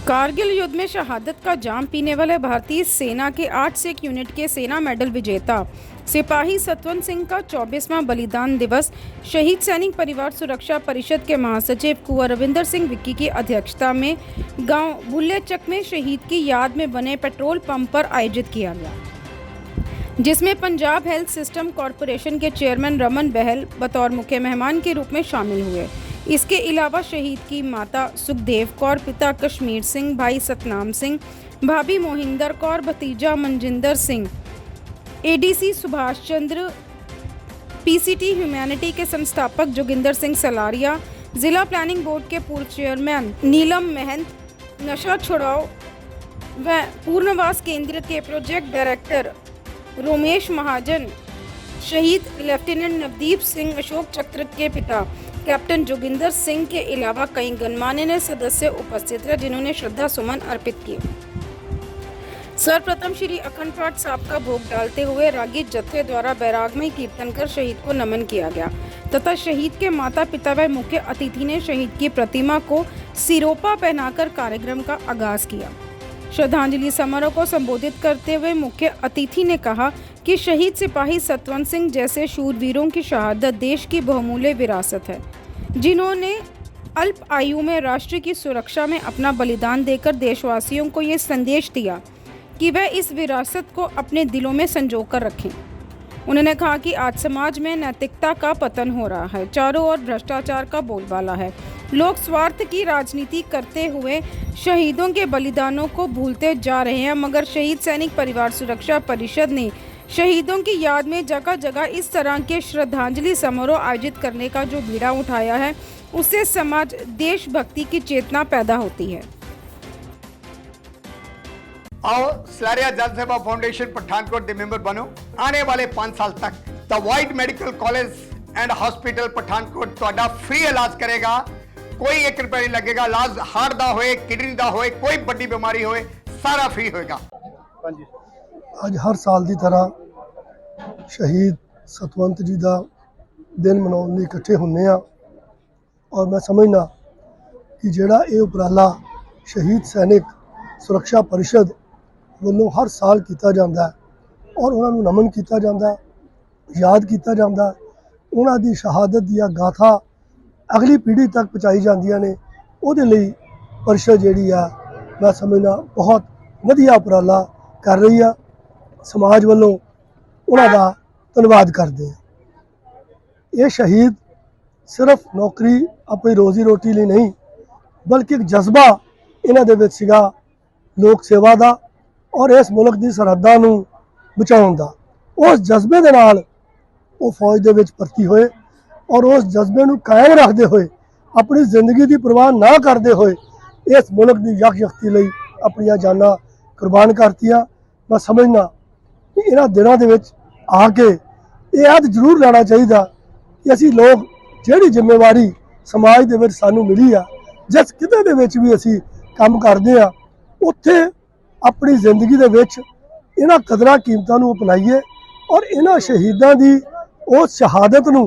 कारगिल युद्ध में शहादत का जाम पीने वाले भारतीय सेना के 8 सिख यूनिट के सेना मेडल विजेता सिपाही सतवंत सिंह का 24वां बलिदान दिवस शहीद सैनिक परिवार सुरक्षा परिषद के महासचिव कुंवर रविंदर सिंह विक्की की अध्यक्षता में गांव भुल्लेचक में शहीद की याद में बने पेट्रोल पंप पर आयोजित किया गया, जिसमें पंजाब हेल्थ सिस्टम कॉरपोरेशन के चेयरमैन रमन बहल बतौर मुख्य मेहमान के रूप में शामिल हुए। इसके अलावा शहीद की माता सुखदेव कौर, पिता कश्मीर सिंह, भाई सतनाम सिंह, भाभी मोहिंदर कौर, भतीजा Manjinder Singh, ADC Subhash Chandra, PCT humanity के संस्थापक जोगिंदर सिंह सलारिया, जिला प्लानिंग बोर्ड के पूर्व चेयरमैन नीलम महंत, नशा छुड़ाओ व पूर्णवास केंद्र के प्रोजेक्ट डायरेक्टर रोमेश महाजन, शहीद लेफ्टिनेंट नवदीप सिंह अशोक चक्र के पिता कैप्टन जोगिंदर सिंह के अलावा कई गणमान्य सदस्य उपस्थित रहे, जिन्होंने श्रद्धा सुमन अर्पित किए। सर्वप्रथम श्री अखंड पाठ साहब का भोग डालते हुए रागी जत्थे द्वारा बैरागमय कीर्तन कर शहीद को नमन किया गया तथा शहीद के माता पिता व मुख्य अतिथि ने शहीद की प्रतिमा को सिरोपा पहनाकर कार्यक्रम का आगाज किया। श्रद्धांजलि समारोह को संबोधित करते हुए मुख्य अतिथि ने कहा कि शहीद सिपाही सतवंत सिंह जैसे शूरवीरों की शहादत देश की बहुमूल्य विरासत है, जिन्होंने अल्प आयु में राष्ट्र की सुरक्षा में अपना बलिदान देकर देशवासियों को ये संदेश दिया कि वह इस विरासत को अपने दिलों में संजो कर रखें। उन्होंने कहा कि आज समाज में नैतिकता का पतन हो रहा है, चारों ओर भ्रष्टाचार का बोलबाला है, लोग स्वार्थ की राजनीति करते हुए शहीदों के बलिदानों को भूलते जा रहे हैं, मगर शहीद सैनिक परिवार सुरक्षा परिषद ने शहीदों की याद में जगह जगह इस तरह के श्रद्धांजलि समारोह आयोजित करने का जो बीड़ा उठाया है, उससे समाज देशभक्ति की चेतना पैदा होती है। आओ सलारिया जन सेवा फाउंडेशन पठानकोट के मेंबर बनो। आने वाले 5 साल तक the white medical college and hospital Pathankot ਤੁਹਾਡਾ फ्री इलाज करेगा, कोई 1 रुपया नहीं लगेगा। इलाज हार्ट का होए, किडनी का होए, कोई बड़ी बीमारी होए, सारा फ्री होएगा। ਅੱਜ हर साल की तरह शहीद सतवंत जी का दिन मनाने इकट्ठे होंगे आ और मैं समझना कि जोड़ा ये उपराला शहीद सैनिक सुरक्षा परिषद वालों हर साल किया जाता है और उन्होंने नमन किया जाता है, याद किया जाता है, उन्होंने शहादत दिया गाथा अगली पीढ़ी तक पहुँचाई जांदियां ने। उहदे लई परिषद जिहड़ी आ मैं समझना बहुत वधिया उपराला कर रही है। समाज वालों उन्हों का धन्यवाद करते हैं। ये शहीद सिर्फ नौकरी अपनी रोजी रोटी लिए नहीं बल्कि एक जज्बा इन्हां दे विच सीगा लोक सेवा का और इस मुल्क की सरहदां नूं बचाउण दा। उस जज्बे दे नाल वो फौज दे विच भर्ती होए और उस जज्बे नूं कायम रखते हुए अपनी जिंदगी की परवाह ना करते हुए इस मुल्क की यकजहती लई अपनी जानां कुर्बान करतियां। मैं समझना कि इन्हां दिनां दे विच आके ये याद जरूर लेना चाहिए कि असी लोग जिहड़ी जिम्मेवारी समाज दे विच सानूं मिली आ, जिस किते दे विच भी असी काम करदे आ, उत्थे अपनी जिंदगी दे विच इन्हां कदरां कीमतां नूं अपनाईए और इन्हां शहीदां दी उस शहादत नूं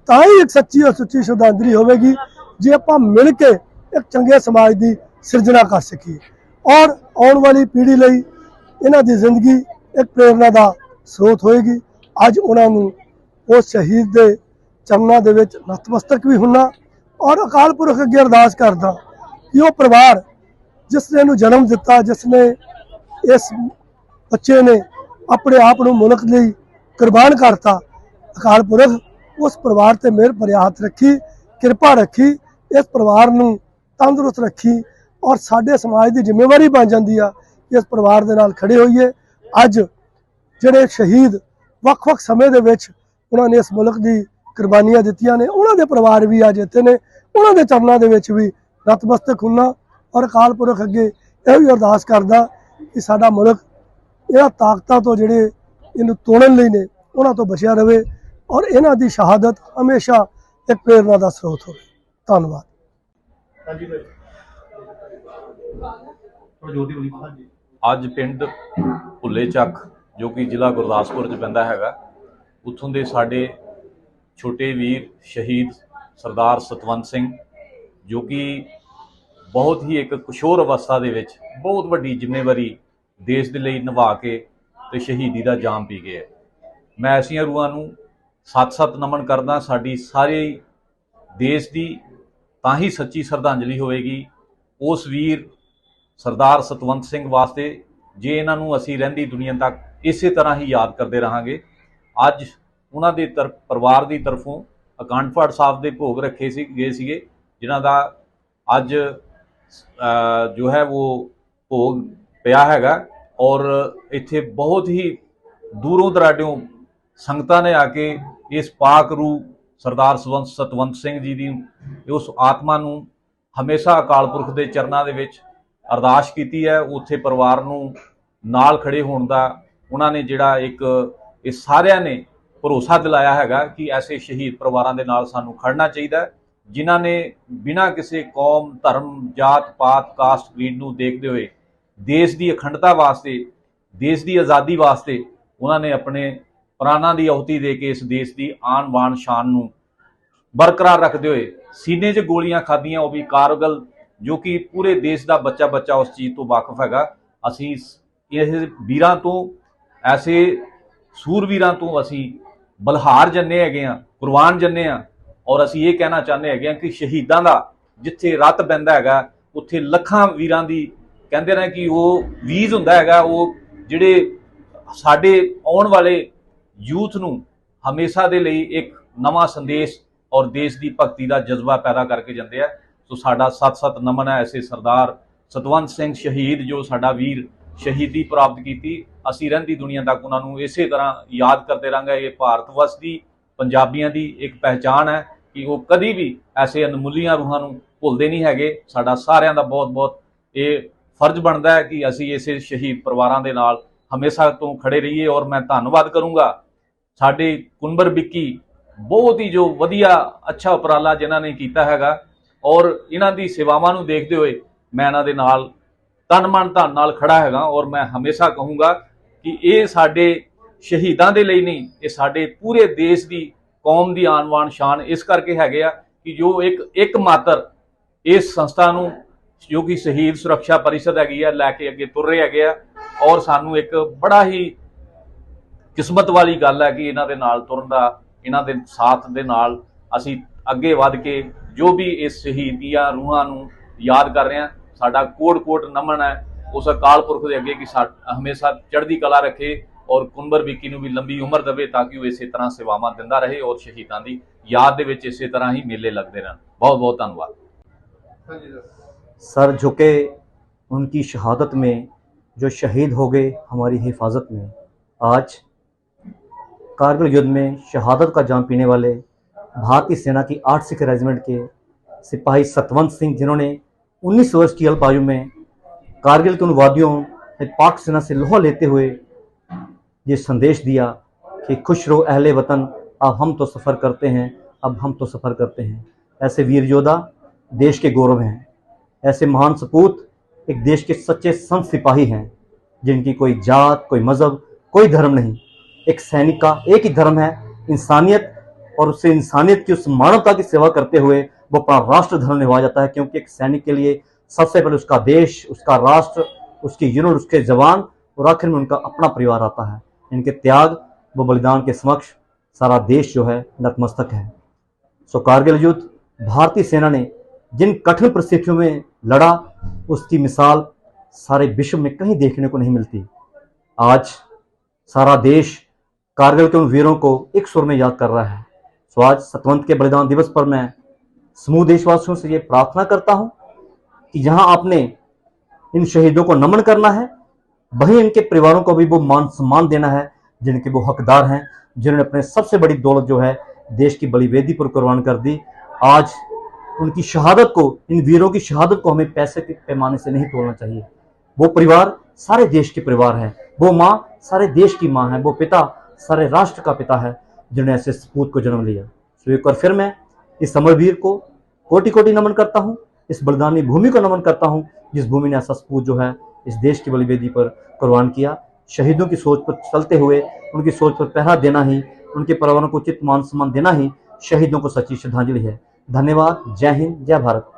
तां ही एक सच्ची और सुच्ची श्रद्धांजलि होवेगी जे आपां मिल के एक चंगे समाज की सिरजना कर सकीए और आने वाली पीढ़ी लई इन्हां दी जिंदगी एक प्रेरणा का स्रोत होएगी। अज उन्होंने उस शहीद के चरणों के विच नतमस्तक भी होना और अकाल पुरख अगे अरदास करदा कि वह परिवार जिसने इहनूं जन्म दिता, जिसने इस बच्चे ने अपने आप को मुल्क लई कुर्बान करता, अकाल पुरख उस परिवार ते मेहर भरिया हाथ रखी, कृपा रखी, इस परिवार नूं तंदुरुस्त रखी और साडे समाज की जिम्मेवारी बन जाती है कि इस परिवार के नाल खड़े होइए। अज जिहड़े शहीद वख-वख समय दे विच उन्होंने इस मुल्क की कुर्बानियां दित्तियां ने, उन्होंने परिवार भी अज इत्थे ने, उन्होंने चरणों के विच भी नतमस्तक होना और अकाल पुरख अगे यह भी अरदास करदा कि साडा मुल्क इन्हां ताकतां तो जिहड़े इहनूं तोड़न लई ने उन्हां तो बचिया रहे और इन्हां दी शहादत हमेशा एक प्रेरणा का स्रोत होवे। धन्यवाद। ਅੱਜ ਪਿੰਡ ਭੁੱਲੇ ਚੱਕ ਜੋ ਕਿ ਜ਼ਿਲ੍ਹਾ ਗੁਰਦਾਸਪੁਰ 'ਚ ਪੈਂਦਾ ਹੈਗਾ, ਉੱਥੋਂ ਦੇ ਸਾਡੇ ਛੋਟੇ ਵੀਰ ਸ਼ਹੀਦ ਸਰਦਾਰ ਸਤਵੰਤ ਸਿੰਘ ਜੋ ਕਿ ਬਹੁਤ ਹੀ ਇੱਕ ਕਿਸ਼ੋਰ ਅਵਸਥਾ ਦੇ ਵਿੱਚ ਬਹੁਤ ਵੱਡੀ ਜ਼ਿੰਮੇਵਾਰੀ ਦੇਸ਼ ਦੇ ਲਈ ਨਿਭਾ ਕੇ ਤੇ ਸ਼ਹੀਦੀ ਦਾ ਜਾਮ ਪੀ ਗਏ। ਮੈਂ ਐਸੀਆਂ ਰੂਹਾਂ ਨੂੰ ਸੱਤ-ਸੱਤ ਨਮਨ ਕਰਦਾ। ਸਾਡੀ ਸਾਰੇ ਦੇਸ਼ ਦੀ ਤਾਂ ਹੀ ਸੱਚੀ ਸ਼ਰਧਾਂਜਲੀ ਹੋਵੇਗੀ ਉਸ ਵੀਰ ਸਰਦਾਰ ਸਤਵੰਤ ਸਿੰਘ ਵਾਸਤੇ, ਜੇ ਇਹਨਾਂ ਨੂੰ ਅਸੀਂ ਰਹਿੰਦੀ ਦੁਨੀਆ ਤੱਕ ਇਸੇ ਤਰ੍ਹਾਂ ਹੀ ਯਾਦ ਕਰਦੇ ਰਹਾਂਗੇ। ਅੱਜ ਉਹਨਾਂ ਦੇ ਪਰਿਵਾਰ ਦੀ ਤਰਫੋਂ ਅਖੰਡ ਪਾਠ ਸਾਹਿਬ ਦੇ ਭੋਗ ਰੱਖੇ ਗਏ ਸੀਗੇ, ਜਿਨ੍ਹਾਂ ਦਾ ਅੱਜ ਜੋ ਹੈ ਉਹ ਭੋਗ ਪਿਆ ਹੈਗਾ। ਔਰ ਇੱਥੇ ਬਹੁਤ ਹੀ ਦੂਰੋਂ ਦਰਾਡਿਓਂ ਸੰਗਤਾਂ ਨੇ ਆ ਕੇ ਇਸ ਪਾਕ ਰੂਹ ਸਰਦਾਰ ਸਤਵੰਤ ਸਿੰਘ ਜੀ ਦੀ ਉਸ ਆਤਮਾ ਨੂੰ ਹਮੇਸ਼ਾ ਅਕਾਲ ਪੁਰਖ ਦੇ ਚਰਨਾਂ ਦੇ ਵਿੱਚ ਅਰਦਾਸ ਕੀਤੀ ਹੈ। ਉੱਥੇ ਪਰਿਵਾਰ ਨੂੰ ਨਾਲ ਖੜੇ ਹੋਣ ਦਾ ਉਹਨਾਂ ਨੇ ਜਿਹੜਾ ਇੱਕ ਇਹ ਸਾਰਿਆਂ ਨੇ ਭਰੋਸਾ ਦਿਲਾਇਆ ਹੈਗਾ ਕਿ ਐਸੇ ਸ਼ਹੀਦ ਪਰਿਵਾਰਾਂ ਦੇ ਨਾਲ ਸਾਨੂੰ ਖੜਨਾ ਚਾਹੀਦਾ, ਜਿਨ੍ਹਾਂ ਨੇ ਬਿਨਾਂ ਕਿਸੇ ਕੌਮ, ਧਰਮ, ਜਾਤ ਪਾਤ, ਕਾਸਟ, ਕ੍ਰੀਡ ਨੂੰ ਦੇਖਦੇ ਹੋਏ ਦੇਸ਼ ਦੀ ਅਖੰਡਤਾ ਵਾਸਤੇ, ਦੇਸ਼ ਦੀ ਆਜ਼ਾਦੀ ਵਾਸਤੇ ਉਹਨਾਂ ਨੇ ਆਪਣੇ ਪ੍ਰਾਣਾਂ ਦੀ ਆਹੁਤੀ ਦੇ ਕੇ ਇਸ ਦੇਸ਼ ਦੀ ਆਨ ਬਾਨ ਸ਼ਾਨ ਨੂੰ ਬਰਕਰਾਰ ਰੱਖਦੇ ਹੋਏ ਸੀਨੇ 'ਚ ਗੋਲੀਆਂ ਖਾਧੀਆਂ, ਉਹ ਵੀ ਕਾਰਗਲ, ਜੋ ਕਿ ਪੂਰੇ ਦੇਸ਼ ਦਾ ਬੱਚਾ ਉਸ ਚੀਜ਼ ਤੋਂ ਵਾਕਿਫ ਹੈਗਾ। ਅਸੀਂ ਇਹ ਵੀਰਾਂ ਤੋਂ, ਐਸੇ ਸੂਰਵੀਰਾਂ ਤੋਂ ਅਸੀਂ ਬਲਹਾਰ ਜੰਨੇ ਹੈਗੇ ਆ, ਕੁਰਬਾਨ ਜੰਨੇ ਆ। ਔਰ ਅਸੀਂ ਇਹ ਕਹਿਣਾ ਚਾਹੁੰਦੇ ਹੈਗੇ ਆ ਕਿ ਸ਼ਹੀਦਾਂ ਦਾ ਜਿੱਥੇ ਰੱਤ ਪੈਂਦਾ ਹੈਗਾ ਉੱਥੇ ਲੱਖਾਂ ਵੀਰਾਂ ਦੀ ਕਹਿੰਦੇ ਨੇ ਕਿ ਉਹ ਵੀਜ਼ ਹੁੰਦਾ ਹੈਗਾ, ਉਹ ਜਿਹੜੇ ਸਾਡੇ ਆਉਣ ਵਾਲੇ ਯੂਥ ਨੂੰ ਹਮੇਸ਼ਾ ਦੇ ਲਈ ਇੱਕ ਨਵਾਂ ਸੰਦੇਸ਼ ਔਰ ਦੇਸ਼ ਦੀ ਭਗਤੀ ਦਾ ਜਜ਼ਬਾ ਪੈਦਾ ਕਰਕੇ ਜਾਂਦੇ ਆ। ਸੋ ਸਾਡਾ ਸੱਤ-ਸੱਤ ਨਮਨ ਹੈ ਐਸੇ ਸਰਦਾਰ ਸਤਵੰਤ ਸਿੰਘ ਸ਼ਹੀਦ, ਜੋ ਸਾਡਾ ਵੀਰ ਸ਼ਹੀਦੀ ਪ੍ਰਾਪਤ ਕੀਤੀ। ਅਸੀਂ ਰਹਿੰਦੀ ਦੁਨੀਆ ਤੱਕ ਉਹਨਾਂ ਨੂੰ ਇਸੇ ਤਰ੍ਹਾਂ ਯਾਦ ਕਰਦੇ ਰਹਾਂਗੇ। ਇਹ ਭਾਰਤ ਵਸ ਦੀ ਪੰਜਾਬੀਆਂ ਦੀ ਇੱਕ ਪਹਿਚਾਣ ਹੈ ਕਿ ਉਹ ਕਦੀ ਵੀ ਐਸੇ ਅਨਮੁੱਲੀਆਂ ਰੂਹਾਂ ਨੂੰ ਭੁੱਲਦੇ ਨਹੀਂ ਹੈਗੇ। ਸਾਡਾ ਸਾਰਿਆਂ ਦਾ ਬਹੁਤ ਇਹ ਫਰਜ਼ ਬਣਦਾ ਹੈ ਕਿ ਅਸੀਂ ਇਸੇ ਸ਼ਹੀਦ ਪਰਿਵਾਰਾਂ ਦੇ ਨਾਲ ਹਮੇਸ਼ਾ ਤੋਂ ਖੜੇ ਰਹੀਏ। ਔਰ ਮੈਂ ਧੰਨਵਾਦ ਕਰੂੰਗਾ ਸਾਡੇ ਕੁੰਬਰ ਵਿੱਕੀ, ਬਹੁਤ ਹੀ ਜੋ ਵਧੀਆ ਅੱਛਾ ਉਪਰਾਲਾ ਜਿਨ੍ਹਾਂ ਨੇ ਕੀਤਾ ਹੈਗਾ, ਔਰ ਇਹਨਾਂ ਦੀ ਸੇਵਾਵਾਂ ਨੂੰ ਦੇਖਦੇ ਹੋਏ ਮੈਂ ਇਹਨਾਂ ਦੇ ਨਾਲ ਤਨ ਮਨ ਧਨ ਨਾਲ ਖੜਾ ਹੈਗਾ। ਔਰ ਮੈਂ ਹਮੇਸ਼ਾ ਕਹੂੰਗਾ ਕਿ ਇਹ ਸਾਡੇ ਸ਼ਹੀਦਾਂ ਦੇ ਲਈ ਨਹੀਂ, ਇਹ ਸਾਡੇ ਪੂਰੇ ਦੇਸ਼ ਦੀ, ਕੌਮ ਦੀ ਆਨ ਬਾਨ ਸ਼ਾਨ ਇਸ ਕਰਕੇ ਹੈਗੇ ਆ ਕਿ ਜੋ ਇੱਕ ਮਾਤਰ ਇਸ ਸੰਸਥਾ ਨੂੰ, ਜੋ ਕਿ ਸ਼ਹੀਦ ਸੁਰੱਖਿਆ ਪਰਿਸ਼ਦ ਹੈਗੀ ਆ, ਲੈ ਕੇ ਅੱਗੇ ਤੁਰ ਰਹੇ ਹੈਗੇ ਆ। ਔਰ ਸਾਨੂੰ ਇੱਕ ਬੜਾ ਹੀ ਕਿਸਮਤ ਵਾਲੀ ਗੱਲ ਹੈ ਕਿ ਇਹਨਾਂ ਦੇ ਨਾਲ ਤੁਰਨ ਦਾ, ਇਹਨਾਂ ਦੇ ਸਾਥ ਦੇ ਨਾਲ ਅਸੀਂ ਅੱਗੇ ਵੱਧ ਕੇ ਜੋ ਵੀ ਇਸ ਸ਼ਹੀਦੀਆਂ ਰੂਹਾਂ ਨੂੰ ਯਾਦ ਕਰ ਰਹੇ ਹਾਂ, ਸਾਡਾ ਕੋਟ ਨਮਨ ਹੈ ਉਸ ਅਕਾਲ ਪੁਰਖ ਦੇ ਅੱਗੇ ਕਿ ਹਮੇਸ਼ਾ ਚੜ੍ਹਦੀ ਕਲਾ ਰੱਖੇ ਔਰ ਕੁੰਬਰ ਵਿੱਕੀ ਨੂੰ ਵੀ ਲੰਬੀ ਉਮਰ ਦੇਵੇ, ਤਾਂ ਕਿ ਉਹ ਇਸੇ ਤਰ੍ਹਾਂ ਸੇਵਾਵਾਂ ਦਿੰਦਾ ਰਹੇ ਔਰ ਸ਼ਹੀਦਾਂ ਦੀ याद ਦੇ ਵਿੱਚ ਇਸੇ ਤਰ੍ਹਾਂ ਹੀ ਮੇਲੇ लगते रहन। बहुत बहुत धन्यवाद। सर झुके उनकी शहादत में जो शहीद हो गए हमारी हिफाजत में। आज कारगिल युद्ध में शहादत का जाम पीने वाले भारतीय सेना की 8 सिख रेजिमेंट के सिपाही सतवंत सिंह, जिन्होंने 19 वर्ष की अल्प आयु में कारगिल के उन वादियों में पाक सेना से लोहा लेते हुए ये संदेश दिया कि खुश रहो अहले वतन, अब हम तो सफ़र करते हैं, अब हम तो सफ़र करते हैं। ऐसे वीर योद्धा देश के गौरव हैं। ऐसे महान सपूत एक देश के सच्चे संत सिपाही हैं, जिनकी कोई जात, कोई मज़हब, कोई धर्म नहीं। एक सैनिक का एक ही धर्म है, इंसानियत, और उससे इंसानियत की, उस मानवता की सेवा करते हुए वो अपना राष्ट्र धर्म निभा जाता है। क्योंकि एक सैनिक के लिए सबसे पहले उसका देश, उसका राष्ट्र, उसकी यूनिट, उसके जवान और आखिर में उनका अपना परिवार आता है। इनके त्याग व बलिदान के समक्ष सारा देश जो है नतमस्तक है। सो कारगिल युद्ध भारतीय सेना ने जिन कठिन परिस्थितियों में लड़ा, उसकी मिसाल सारे विश्व में कहीं देखने को नहीं मिलती। आज सारा देश कारगिल के उन वीरों को एक सुर में याद कर रहा है। सो आज सतवंत के बलिदान दिवस पर मैं समूह देशवासियों से ये प्रार्थना करता हूँ कि जहाँ आपने इन शहीदों को नमन करना है, वहीं इनके परिवारों को भी वो मान सम्मान देना है जिनके वो हकदार हैं, जिन्होंने अपने सबसे बड़ी दौलत जो है देश की बलिवेदी पर कुर्बान कर दी। आज उनकी शहादत को, इन वीरों की शहादत को हमें पैसे के पैमाने से नहीं तोड़ना चाहिए। वो परिवार सारे देश के परिवार है, वो माँ सारे देश की माँ है, वो पिता सारे राष्ट्र का पिता है, जिन्होंने ऐसे सपूत को जन्म लिया। तो एक बार फिर मैं इस अमरवीर को कोटि कोटि नमन करता हूँ, इस बलिदानी भूमि को नमन करता हूँ, जिस भूमि ने ऐसा सपूत जो है इस देश की बलिवेदी पर कुर्बान किया। शहीदों की सोच पर चलते हुए, उनकी सोच पर पहरा देना ही, उनके परिवारों को उचित मान सम्मान देना ही शहीदों को सच्ची श्रद्धांजलि है। धन्यवाद। जय हिंद, जय भारत।